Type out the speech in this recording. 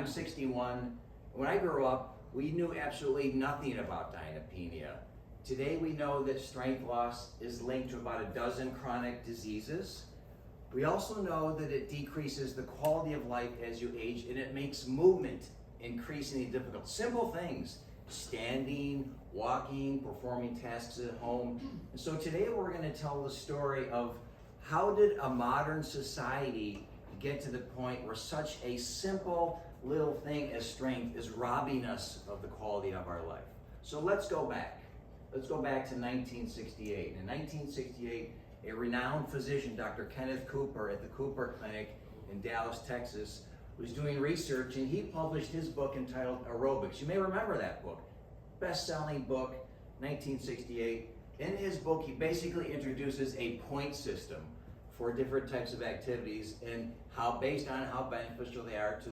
I'm 61. When I grew up, we knew absolutely nothing about dyspnea. Today we know that strength loss is linked to about a dozen chronic diseases. We also know that it decreases the quality of life as you age, and it makes movement increasingly difficult. Simple things, standing, walking, performing tasks at home. And so today we're going to tell the story of how did a modern society get to the point where such a simple little thing as strength is robbing us of the quality of our life. So let's go back. Let's go back to 1968. In 1968, a renowned physician, Dr. Kenneth Cooper at the Cooper Clinic in Dallas, Texas, was doing research, and he published his book entitled Aerobics. You may remember that book. Best-selling book, 1968. In his book, he basically introduces a point system for different types of activities and how, based on how beneficial they are to